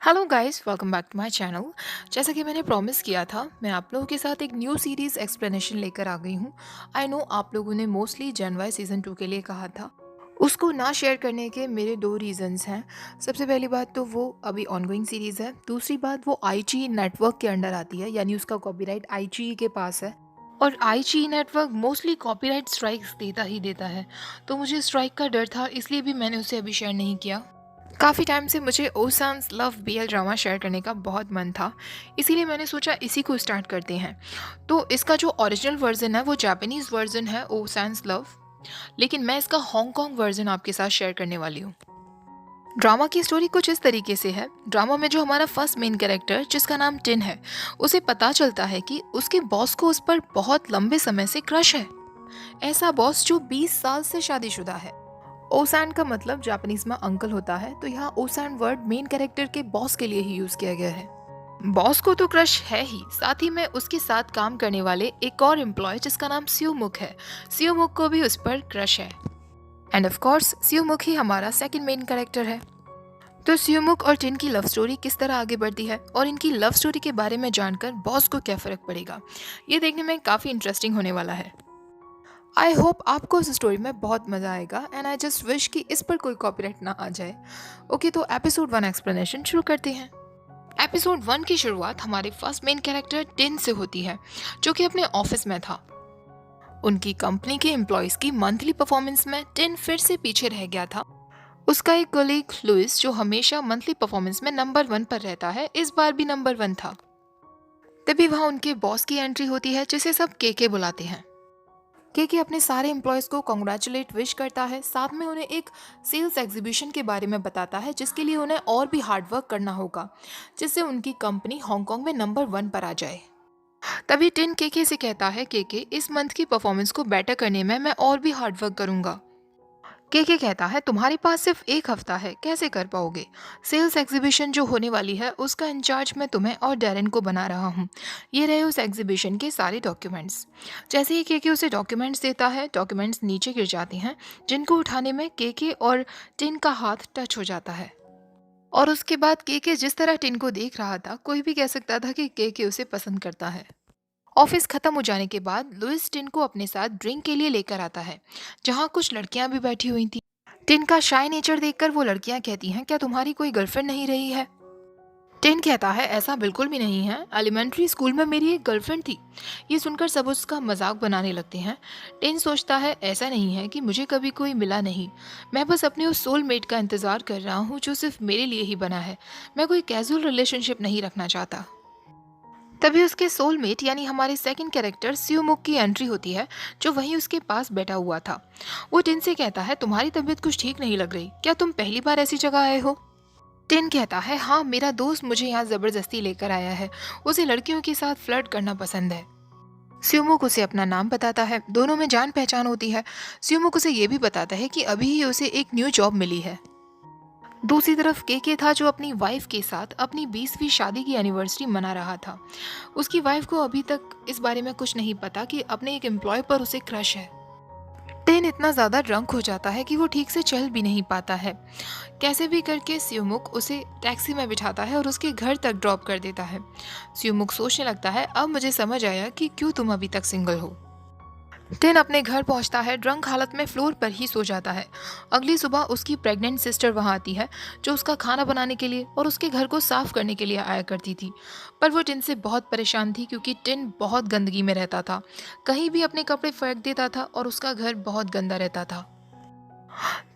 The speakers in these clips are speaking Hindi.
Hello guys, welcome back to my channel. जैसा कि मैंने प्रॉमिस किया था, मैं आप लोगों के साथ एक न्यू सीरीज़ एक्सप्लेनेशन लेकर आ गई हूँ। आई नो आप लोगों ने मोस्टली जेन वाई सीज़न 2 के लिए कहा था। उसको ना शेयर करने के मेरे दो रीज़न्स हैं। सबसे पहली बात तो वो अभी ऑनगोइंग सीरीज़ है। दूसरी बात वो आईजी नेटवर्क के अंडर आती है, यानी उसका कॉपीराइट आईजी के पास है। और IG network mostly copyright strikes देता ही देता है। तो मुझे स्ट्राइक का डर था, इसलिए भी मैंने उसे अभी शेयर नहीं किया। काफ़ी टाइम से मुझे ओसान्स लव बीएल ड्रामा शेयर करने का बहुत मन था, इसीलिए मैंने सोचा इसी को स्टार्ट करते हैं। तो इसका जो ओरिजिनल वर्जन है वो जापानीज़ वर्जन है ओसान्स लव, लेकिन मैं इसका हांगकांग वर्जन आपके साथ शेयर करने वाली हूँ। ड्रामा की स्टोरी कुछ इस तरीके से है। ड्रामा में जो हमारा फर्स्ट मेन कैरेक्टर जिसका नाम टिन है, उसे पता चलता है कि उसके बॉस को उस पर बहुत लंबे समय से क्रश है। ऐसा बॉस जो 20 साल से शादीशुदा है। ओसान का मतलब जापानीज में अंकल होता है, तो यहाँ ओसान वर्ड मेन कैरेक्टर के बॉस के लिए ही यूज किया गया है। बॉस को तो क्रश है ही, साथ ही में उसके साथ काम करने वाले एक और एम्प्लॉय जिसका नाम सियोमुक है। सियोमुक को भी उस पर क्रश है। एंड ऑफ कोर्स सियोमुक ही हमारा सेकंड मेन कैरेक्टर है। तो सियोमुक और टिन की लव स्टोरी किस तरह आगे बढ़ती है और इनकी लव स्टोरी के बारे में जानकर बॉस को क्या फर्क पड़ेगा, ये देखने में काफी इंटरेस्टिंग होने वाला है। आई होप आपको इस स्टोरी में बहुत मज़ा आएगा एंड आई जस्ट विश कि इस पर कोई कॉपीराइट ना आ जाए। ओके, तो एपिसोड 1 एक्सप्लेनेशन शुरू करते हैं। एपिसोड 1 की शुरुआत हमारे फर्स्ट मेन कैरेक्टर टिन से होती है, जो कि अपने ऑफिस में था। उनकी कंपनी के एम्प्लॉयज़ की मंथली परफॉर्मेंस में टिन फिर से पीछे रह गया था। उसका एक कलीग लुइस, जो हमेशा मंथली परफॉर्मेंस में नंबर 1 पर रहता है, इस बार भी नंबर 1 था। तभी वहाँ उनके बॉस की एंट्री होती है, जिसे सब केके बुलाते हैं। केके अपने सारे एम्प्लॉयज़ को कॉन्ग्रेचुलेट विश करता है, साथ में उन्हें एक सेल्स एग्जीबिशन के बारे में बताता है जिसके लिए उन्हें और भी हार्डवर्क करना होगा, जिससे उनकी कंपनी हांगकांग में नंबर 1 पर आ जाए। तभी टिन केके से कहता है, केके इस मंथ की परफॉर्मेंस को बेटर करने में मैं और भी हार्डवर्क करूंगा। केके कहता है, तुम्हारे पास सिर्फ एक हफ्ता है, कैसे कर पाओगे? सेल्स एग्जीबिशन जो होने वाली है उसका इंचार्ज मैं तुम्हें और डैरेन को बना रहा हूँ। ये रहे उस एग्जीबिशन के सारे डॉक्यूमेंट्स। जैसे ही केके उसे डॉक्यूमेंट्स देता है, डॉक्यूमेंट्स नीचे गिर जाते हैं, जिनको उठाने में केके और टिन का हाथ टच हो जाता है। और उसके बाद केके जिस तरह टिन को देख रहा था, कोई भी कह सकता था कि केके उसे पसंद करता है। ऑफिस खत्म हो जाने के बाद लुइस टिन को अपने साथ ड्रिंक के लिए लेकर आता है, जहाँ कुछ लड़कियां भी बैठी हुई थी। टिन का शाय नेचर देखकर वो लड़कियां कहती हैं, क्या तुम्हारी कोई गर्लफ्रेंड नहीं रही है? टिन कहता है, ऐसा बिल्कुल भी नहीं है, एलिमेंट्री स्कूल में मेरी एक गर्लफ्रेंड थी। ये सुनकर सब उसका मजाक बनाने लगते हैं। टिन सोचता है, ऐसा नहीं है कि मुझे कभी कोई मिला नहीं, मैं बस अपने उस सोलमेट का इंतजार कर रहा हूँ जो सिर्फ मेरे लिए ही बना है। मैं कोई कैजुअल रिलेशनशिप नहीं रखना चाहता। तभी उसके सोलमेट यानी हमारे सेकंड कैरेक्टर सियोमुक की एंट्री होती है, जो वहीं उसके पास बैठा हुआ था। वो टिन से कहता है, तुम्हारी तबीयत कुछ ठीक नहीं लग रही, क्या तुम पहली बार ऐसी जगह आए हो? टिन कहता है, हाँ, मेरा दोस्त मुझे यहाँ जबरदस्ती लेकर आया है, उसे लड़कियों के साथ फ्लर्ट करना पसंद है। सियोमुक उसे अपना नाम बताता है, दोनों में जान पहचान होती है। सियोमुक उसे ये भी बताता है कि अभी ही उसे एक न्यू जॉब मिली है। दूसरी तरफ केके था, जो अपनी वाइफ के साथ अपनी 20वीं शादी की एनिवर्सरी मना रहा था। उसकी वाइफ को अभी तक इस बारे में कुछ नहीं पता कि अपने एक एम्प्लॉय पर उसे क्रश है। टेन इतना ज़्यादा ड्रंक हो जाता है कि वो ठीक से चल भी नहीं पाता है। कैसे भी करके सियोमुक उसे टैक्सी में बिठाता है और उसके घर तक ड्रॉप कर देता है। सियोमुक सोचने लगता है, अब मुझे समझ आया कि क्यों तुम अभी तक सिंगल हो। टिन अपने घर पहुंचता है, ड्रंक हालत में फ्लोर पर ही सो जाता है। अगली सुबह उसकी प्रेग्नेंट सिस्टर वहां आती है, जो उसका खाना बनाने के लिए और उसके घर को साफ करने के लिए आया करती थी। पर वो टिन से बहुत परेशान थी, क्योंकि टिन बहुत गंदगी में रहता था, कहीं भी अपने कपड़े फेंक देता था और उसका घर बहुत गंदा रहता था।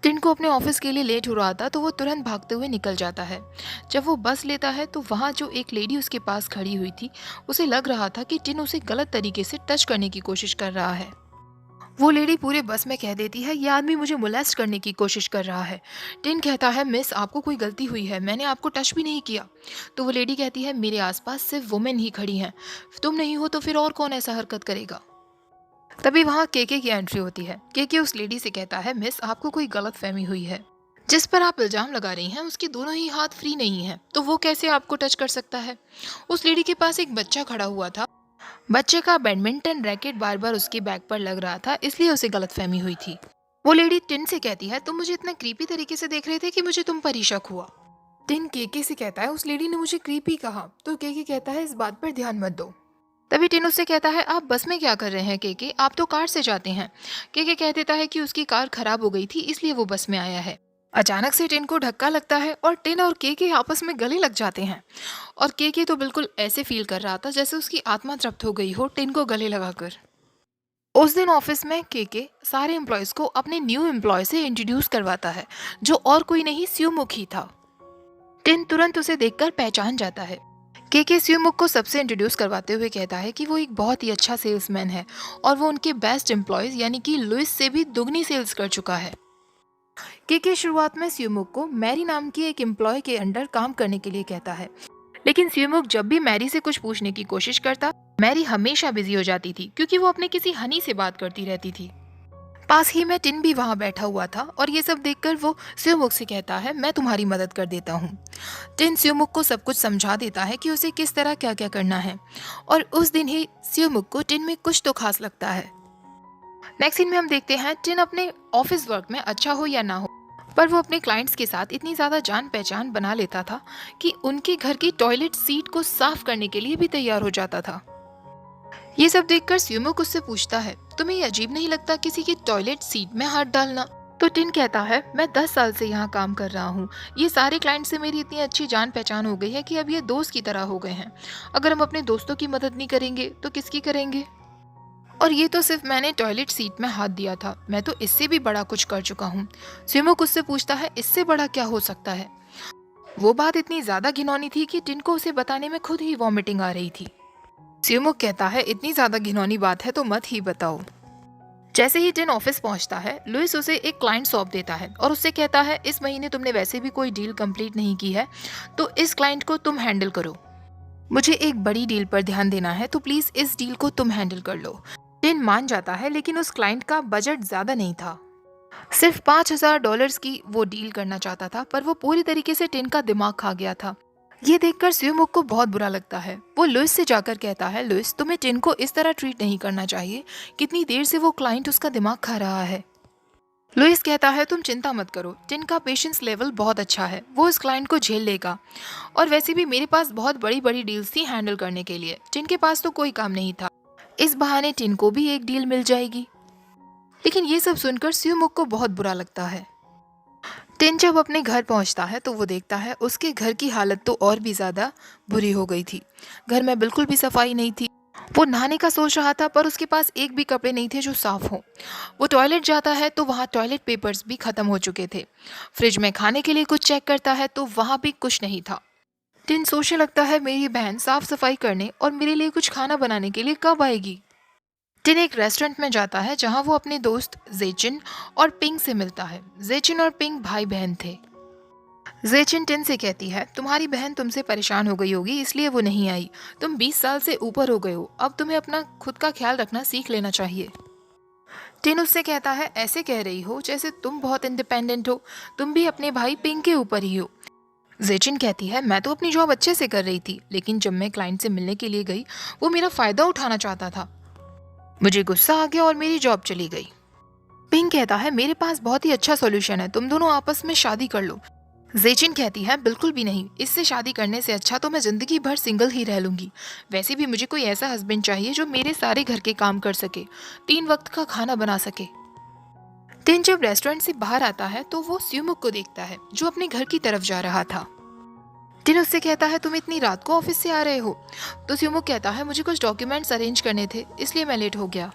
टिन को अपने ऑफिस के लिए लेट हो रहा था, तो वो तुरंत भागते हुए निकल जाता है। जब वो बस लेता है, तो वहाँ जो एक लेडी उसके पास खड़ी हुई थी, उसे लग रहा था कि टिन उसे गलत तरीके से टच करने की कोशिश कर रहा है। वो लेडी पूरे बस में कह देती है, ये आदमी मुझे मोलेस्ट करने की कोशिश कर रहा है। टिन कहता है, मिस, आपको कोई गलती हुई है, मैंने आपको टच भी नहीं किया। तो वो लेडी कहती है, मेरे आसपास सिर्फ वुमेन ही खड़ी हैं, तुम नहीं हो तो फिर और कौन ऐसा हरकत करेगा? तभी वहाँ केके की एंट्री होती है। केके उस लेडी से कहता है, मिस, आपको कोई गलत फहमी हुई है। जिस पर आप इल्जाम लगा रही हैं उसके दोनों ही हाथ फ्री नहीं हैं, तो वो कैसे आपको टच कर सकता है? उस लेडी के पास एक बच्चा खड़ा हुआ था। बच्चे का बैडमिंटन रैकेट बार बार उसके बैग पर लग रहा था, इसलिए उसे गलतफहमी हुई थी। वो लेडी टिन से कहती है, तुम मुझे इतना क्रीपी तरीके से देख रहे थे कि मुझे तुम पर ही शक हुआ। टिन केके से कहता है उस लेडी ने मुझे क्रीपी कहा, तो केके कहता है इस बात पर ध्यान मत दो। तभी टिन उससे कहता है आप बस में क्या कर रहे हैं केके, आप तो कार से जाते हैं। केके कह देता है कि उसकी कार खराब हो गई थी इसलिए वो बस में आया है। अचानक से टिन को धक्का लगता है और टिन और केके आपस में गले लग जाते हैं। और केके तो बिल्कुल ऐसे फील कर रहा था जैसे उसकी आत्मा तृप्त हो गई हो टिन को गले लगाकर। उस दिन ऑफिस में केके सारे एम्प्लॉयज को अपने न्यू एम्प्लॉय से इंट्रोड्यूस करवाता है, जो और कोई नहीं स्यूमुख ही था। टिन तुरंत उसे देखकर पहचान जाता है। केके स्यूमुख को सबसे इंट्रोड्यूस करवाते हुए कहता है कि वो एक बहुत ही अच्छा सेल्समैन है और वो उनके बेस्ट एम्प्लॉयज यानी कि लुइस से भी दुगनी सेल्स कर चुका है। केके शुरुआत में स्यूमुख को मैरी नाम की एक एम्प्लॉय के अंडर काम करने के लिए कहता है, लेकिन स्यूमुख जब भी मैरी से कुछ पूछने की कोशिश करता, मैरी हमेशा बिजी हो जाती थी क्योंकि वो अपने किसी हनी से बात करती रहती थी। पास ही में टिन भी वहां बैठा हुआ था और ये सब देखकर वो स्यूमुख से कहता है मैं तुम्हारी मदद कर देता हूँ। टिन स्यूमुख को सब कुछ समझा देता है कि उसे किस तरह क्या क्या करना है और उस दिन ही स्यूमुख को टिन में कुछ तो खास लगता है। नेक्स्ट सीन में हम देखते हैं टिन अपने ऑफिस वर्क में अच्छा हो या ना हो, पर वो अपने क्लाइंट्स के साथ इतनी ज़्यादा जान पहचान बना लेता था कि उनके घर की टॉयलेट सीट को साफ करने के लिए भी तैयार हो जाता था। ये सब देखकर स्यूमुक उससे पूछता है तुम्हें ये अजीब नहीं लगता किसी की टॉयलेट सीट में हाथ डालना? तो टिन कहता है मैं 10 साल से यहाँ काम कर रहा हूँ, ये सारे क्लाइंट से मेरी इतनी अच्छी जान पहचान हो गई है कि अब ये दोस्त की तरह हो गए हैं। अगर हम अपने दोस्तों की मदद नहीं करेंगे तो किसकी करेंगे? और ये तो सिर्फ मैंने टॉयलेट सीट में हाथ दिया था, मैं तो इससे भी बड़ा कुछ कर चुका हूँ। स्यूमुक उससे पूछता है इससे बड़ा क्या हो सकता है? वो बात इतनी ज्यादा घिनौनी थी कि टिन को उसे बताने में खुद ही वॉमिटिंग आ रही थी। स्यूमुक कहता है इतनी ज्यादा घिनौनी बात है तो मत ही बताओ। जैसे ही टिन ऑफिस पहुंचता है, लुइस उसे एक क्लाइंट सौंप देता है और उससे कहता है इस महीने तुमने वैसे भी कोई डील कंप्लीट नहीं की है, तो इस क्लाइंट को तुम हैंडल करो। मुझे एक बड़ी डील पर ध्यान देना है तो प्लीज इस डील को तुम हैंडल कर लो। टिन मान जाता है, लेकिन उस क्लाइंट का बजट ज्यादा नहीं था। सिर्फ $5,000 की वो डील करना चाहता था, पर वो पूरी तरीके से टिन का दिमाग खा गया था। ये देखकर स्यूमुक को बहुत बुरा लगता है। वो लुइस से जाकर कहता है लुइस तुम्हें टिन को इस तरह ट्रीट नहीं करना चाहिए, कितनी देर से वो क्लाइंट उसका दिमाग खा रहा है। लुइस कहता है तुम चिंता मत करो, टिन का पेशेंस लेवल बहुत अच्छा है, वो इस क्लाइंट को झेल लेगा। और वैसे भी मेरे पास बहुत बड़ी बड़ी डील्स थी हैंडल करने के लिए, टिन के पास तो कोई काम नहीं था, इस बहाने टिन को भी एक डील मिल जाएगी। लेकिन ये सब सुनकर स्यूमुक को बहुत बुरा लगता है। टिन जब अपने घर पहुंचता है तो वो देखता है उसके घर की हालत तो और भी ज्यादा बुरी हो गई थी। घर में बिल्कुल भी सफाई नहीं थी। वो नहाने का सोच रहा था पर उसके पास एक भी कपड़े नहीं थे जो साफ हो। वो टॉयलेट जाता है तो वहाँ टॉयलेट पेपर्स भी खत्म हो चुके थे। फ्रिज में खाने के लिए कुछ चेक करता है तो वहाँ भी कुछ नहीं था। टिन सोचने लगता है मेरी बहन साफ सफाई करने और मेरे लिए कुछ खाना बनाने के लिए कब आएगी। टिन एक रेस्टोरेंट में जाता है जहाँ वो अपने दोस्त जेचिन और पिंग से मिलता है। जेचिन और पिंग भाई बहन थे। जेचिन टिन से कहती है तुम्हारी बहन तुमसे परेशान हो गई होगी इसलिए वो नहीं आई, तुम 20 साल से ऊपर हो गए हो, अब तुम्हें अपना खुद का ख्याल रखना सीख लेना चाहिए। टिन उससे कहता है ऐसे कह रही हो जैसे तुम बहुत इंडिपेंडेंट हो, तुम भी अपने भाई पिंग के ऊपर ही हो। जेचिन कहती है मैं तो अपनी जॉब अच्छे से कर रही थी, लेकिन जब मैं क्लाइंट से मिलने के लिए गई वो मेरा फायदा उठाना चाहता था, मुझे गुस्सा आ गया और मेरी जॉब चली गई। पिंग कहता है मेरे पास बहुत ही अच्छा सॉल्यूशन है, तुम दोनों आपस में शादी कर लो। जेचिन कहती है बिल्कुल भी नहीं, इससे शादी करने से अच्छा तो मैं जिंदगी भर सिंगल ही रह लूंगी। वैसे भी मुझे कोई ऐसा हस्बैंड चाहिए जो मेरे सारे घर के काम कर सके, 3 वक्त का खाना बना सके। टिन जब रेस्टोरेंट से बाहर आता है तो वो स्यूमुक को देखता है जो अपने घर की तरफ जा रहा था। टिन उससे कहता है तुम इतनी रात को ऑफिस से आ रहे हो? तो स्यूमुक कहता है मुझे कुछ डॉक्यूमेंट्स अरेंज करने थे इसलिए मैं लेट हो गया।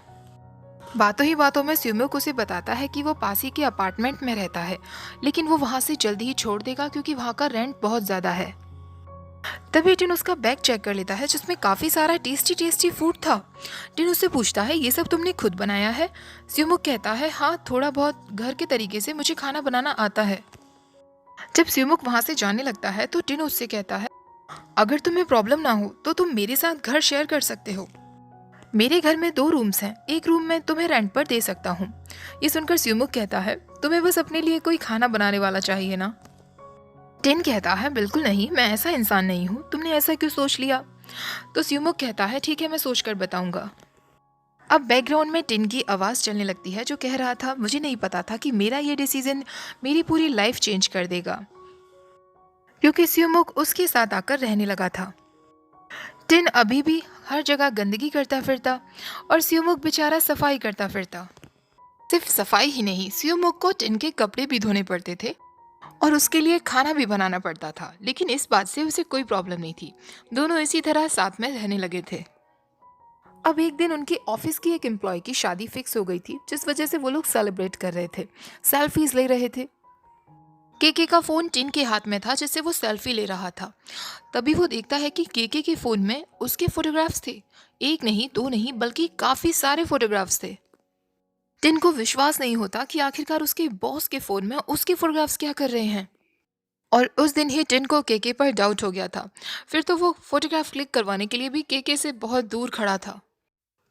बातों ही बातों में स्यूमुक उसे बताता है कि वो पास ही के अपार्टमेंट में रहता है, लेकिन वो वहां से जल्दी ही छोड़ देगा क्योंकि वहां का रेंट बहुत ज्यादा है। तभी टिन उसका बैग चेक कर लेता है जिसमें काफी सारा टेस्टी टेस्टी फूड था। टिन उससे पूछता है ये सब तुमने खुद बनाया है? स्यूमुक कहता है हाँ, थोड़ा बहुत घर के तरीके से मुझे खाना बनाना आता है। जब स्यूमुक वहां से जाने लगता है तो टिन उससे कहता है अगर तुम्हें प्रॉब्लम ना हो तो तुम मेरे साथ घर शेयर कर सकते हो, मेरे घर में 2 रूम्स हैं, एक रूम मैं तुम्हें रेंट पर दे सकता हूँ। ये सुनकर स्यूमुक कहता है तुम्हें बस अपने लिए कोई खाना बनाने वाला चाहिए ना? टिन कहता है बिल्कुल नहीं, मैं ऐसा इंसान नहीं हूँ, तुमने ऐसा क्यों सोच लिया? तो स्यूमुक कहता है ठीक है, मैं सोच कर बताऊंगा। अब बैकग्राउंड में टिन की आवाज़ चलने लगती है जो कह रहा था मुझे नहीं पता था कि मेरा ये डिसीजन मेरी पूरी लाइफ चेंज कर देगा। क्योंकि स्यूमुक उसके साथ आकर रहने लगा था। टिन अभी भी हर जगह गंदगी करता फिरता और स्यूमुक बेचारा सफाई करता फिरता। सिर्फ सफाई ही नहीं, स्यूमुक को टिन के कपड़े भी धोने पड़ते थे और उसके लिए खाना भी बनाना पड़ता था, लेकिन इस बात से उसे कोई प्रॉब्लम नहीं थी। दोनों इसी तरह साथ में रहने लगे थे। अब एक दिन उनके ऑफिस की एक एम्प्लॉय की शादी फिक्स हो गई थी, जिस वजह से वो लोग सेलिब्रेट कर रहे थे, सेल्फीज ले रहे थे। केके का फोन टिन के हाथ में था जिससे वो सेल्फी ले रहा था। तभी वो देखता है कि केके के फोन में उसके फोटोग्राफ्स थे। एक नहीं, दो नहीं, बल्कि काफी सारे फोटोग्राफ्स थे। टिन को विश्वास नहीं होता कि आखिरकार उसके बॉस के फोन में उसके फोटोग्राफ्स क्या कर रहे हैं। और उस दिन ही टिन को केके पर डाउट हो गया था। फिर तो वो फोटोग्राफ क्लिक करवाने के लिए भी केके से बहुत दूर खड़ा था।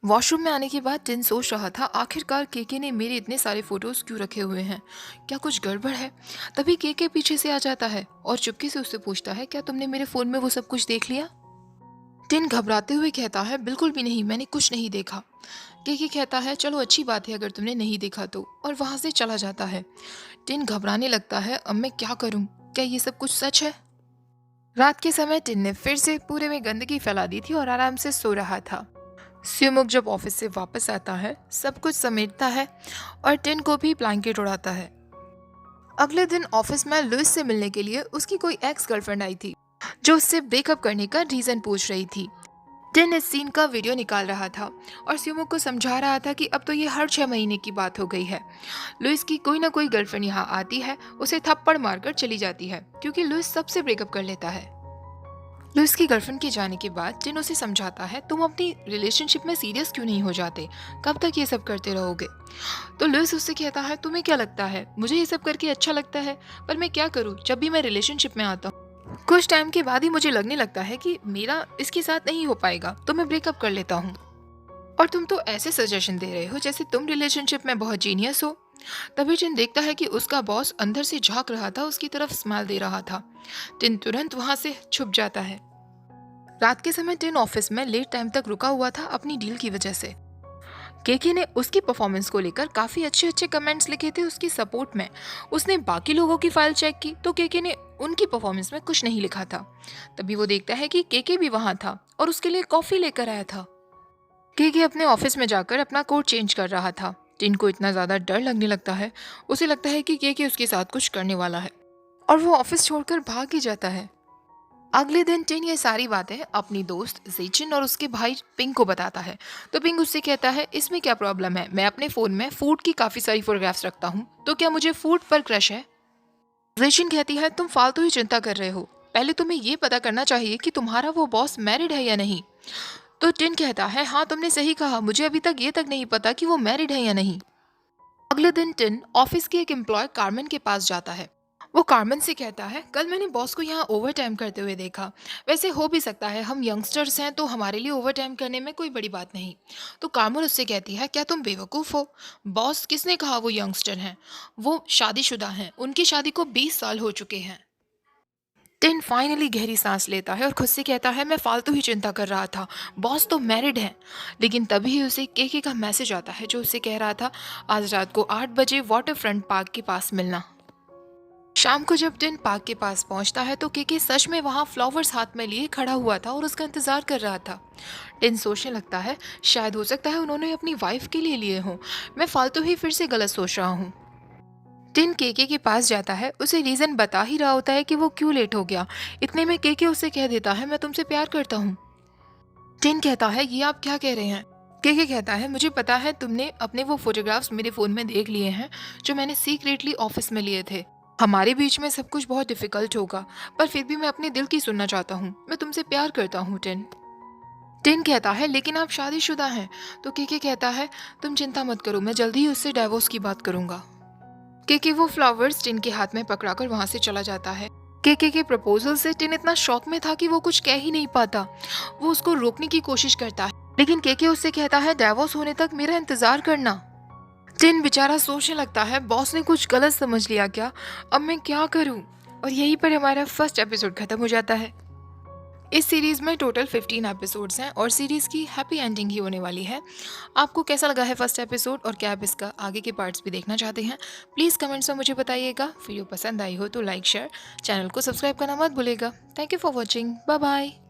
वॉशरूम में आने के बाद टिन सोच रहा था, आखिरकार केके ने मेरे इतने सारे फोटोज क्यों रखे हुए हैं, क्या कुछ गड़बड़ है। तभी केके पीछे से आ जाता है और चुपके से उससे पूछता है, क्या तुमने मेरे फोन में वो सब कुछ देख लिया। टिन घबराते हुए कहता है, बिल्कुल भी नहीं, मैंने कुछ नहीं देखा। केके कहता है, चलो अच्छी बात है अगर तुमने नहीं देखा तो, और वहां से चला जाता है। टिन घबराने लगता है, अब मैं क्या करूं, क्या ये सब कुछ सच है। रात के समय टिन ने फिर से पूरे में गंदगी फैला दी थी और आराम से सो रहा था। स्यूमुक जब ऑफिस से वापस आता है, सब कुछ समेटता है और टिन को भी ब्लैंकेट उड़ाता है। अगले दिन ऑफिस में लुइस से मिलने के लिए उसकी कोई एक्स गर्लफ्रेंड आई थी, जो उससे ब्रेकअप करने का रीजन पूछ रही थी। टिन इस सीन का वीडियो निकाल रहा था और स्यूमुक को समझा रहा था कि अब तो ये हर 6 महीने की बात हो गई है। लुइस की कोई ना कोई गर्लफ्रेंड यहाँ आती है, उसे थप्पड़ मारकर चली जाती है, क्योंकि लुइस सबसे ब्रेकअप कर लेता है। लुइस की गर्लफ्रेंड के जाने के बाद टिन उसे समझाता है, तुम अपनी रिलेशनशिप में सीरियस क्यों नहीं हो जाते, कब तक ये सब करते रहोगे। तो लुइस उससे कहता है, तुम्हें क्या लगता है, मुझे ये सब करके अच्छा लगता है, पर मैं क्या करूँ, जब भी मैं रिलेशनशिप में आता हूँ कुछ टाइम के बाद ही मुझे लगने लगता है कि मेरा इसके साथ नहीं हो पाएगा, तो मैं ब्रेकअप कर लेता हूँ। और तुम तो ऐसे सजेशन दे रहे हो जैसे तुम रिलेशनशिप में बहुत जीनियस हो। तभी टिन देखता है कि उसका बॉस अंदर से झांक रहा था, उसकी तरफ स्माइल दे रहा था। टिन तुरंत वहां से छुप जाता है। रात के समय टिन ऑफिस में लेट टाइम तक रुका हुआ था अपनी डील की वजह से। केके ने उसकी परफॉर्मेंस को लेकर काफी अच्छे अच्छे कमेंट्स लिखे थे उसकी सपोर्ट में। उसने बाकी लोगों की फाइल चेक की तो केके ने उनकी परफॉर्मेंस में कुछ नहीं लिखा था। तभी वो देखता है कि केके भी वहां था और उसके लिए कॉफी लेकर आया था। केके अपने ऑफिस में जाकर अपना कोड चेंज कर रहा था। टिन को इतना ज्यादा डर लगने लगता है, उसे लगता है कि केके उसके साथ कुछ करने वाला है और वो ऑफिस छोड़कर भाग ही जाता है। अगले दिन टिन ये सारी बातें अपनी दोस्त जेचिन और उसके भाई पिंग को बताता है। तो पिंग उससे कहता है, इसमें क्या प्रॉब्लम है, मैं अपने फोन में फूड की काफी सारी फोटोग्राफ्स रखता हूँ, तो क्या मुझे फूड पर क्रश है। जेचिन कहती है, तुम फालतू ही चिंता कर रहे हो, पहले तुम्हें ये पता करना चाहिए कि तुम्हारा वो बॉस मैरिड है या नहीं। तो टिन कहता है, हाँ तुमने सही कहा, मुझे अभी तक ये तक नहीं पता कि वो मैरिड है या नहीं। अगले दिन टिन ऑफिस की एक एम्प्लॉय कार्मेन के पास जाता है। वो कार्मेन से कहता है, कल मैंने बॉस को यहाँ ओवर टाइम करते हुए देखा, वैसे हो भी सकता है, हम यंगस्टर्स हैं तो हमारे लिए ओवर टाइम करने में कोई बड़ी बात नहीं। तो कार्मेन उससे कहती है, क्या तुम बेवकूफ़ हो, बॉस किसने कहा वो यंगस्टर हैं, वो शादीशुदा हैं, उनकी शादी को 20 साल हो चुके हैं। टिन फाइनली गहरी सांस लेता है और खुद से कहता है, मैं फालतू ही चिंता कर रहा था, बॉस तो मैरिड है। लेकिन तभी उसे केके का मैसेज आता है जो उसे कह रहा था, आज रात को 8 बजे वाटर फ्रंट पार्क के पास मिलना। शाम को जब टिन पार्क के पास पहुंचता है तो केके सच में वहां फ्लावर्स हाथ में लिए खड़ा हुआ था और उसका इंतजार कर रहा था। टिन सोचने लगता है, शायद हो सकता है उन्होंने अपनी वाइफ के लिए लिए हों, मैं फालतू ही फिर से गलत सोच रहा हूँ। टिन केके के पास जाता है, उसे रीजन बता ही रहा होता है कि वो क्यों लेट हो गया। इतने में केके उसे कह देता है, मैं तुमसे प्यार करता हूँ। टिन कहता है, ये आप क्या कह रहे हैं। केके कहता है, मुझे पता है तुमने अपने वो फोटोग्राफ्स मेरे फोन में देख लिए हैं जो मैंने सीक्रेटली ऑफिस में लिए थे। हमारे बीच में सब कुछ बहुत डिफिकल्ट होगा, पर फिर भी मैं अपने दिल की सुनना चाहता हूँ, मैं तुमसे प्यार करता हूँ टिन। टिन कहता है, लेकिन आप शादीशुदा हैं। तो केके कहता है, तुम चिंता मत करो, मैं जल्दी ही उससे डाइवोर्स की बात करूंगा। केके वो फ्लावर्स टिन के हाथ में पकड़ाकर वहां से चला जाता है। केके के प्रपोजल से टिन इतना शॉक में था कि वो कुछ कह ही नहीं पाता। वो उसको रोकने की कोशिश करता है, लेकिन केके उससे कहता है, डाइवोर्स होने तक मेरा इंतजार करना। टिन बेचारा सोचने लगता है, बॉस ने कुछ गलत समझ लिया क्या, अब मैं क्या करूं। और यहीं पर हमारा फर्स्ट एपिसोड खत्म हो जाता है। इस सीरीज़ में टोटल 15 एपिसोड्स हैं और सीरीज़ की हैप्पी एंडिंग ही होने वाली है। आपको कैसा लगा है फर्स्ट एपिसोड और क्या आप इसका आगे के पार्ट्स भी देखना चाहते हैं? प्लीज़ कमेंट्स में मुझे बताइएगा। वीडियो पसंद आई हो तो लाइक शेयर, चैनल को सब्सक्राइब करना मत भूलिएगा। Thank you for watching. Bye bye.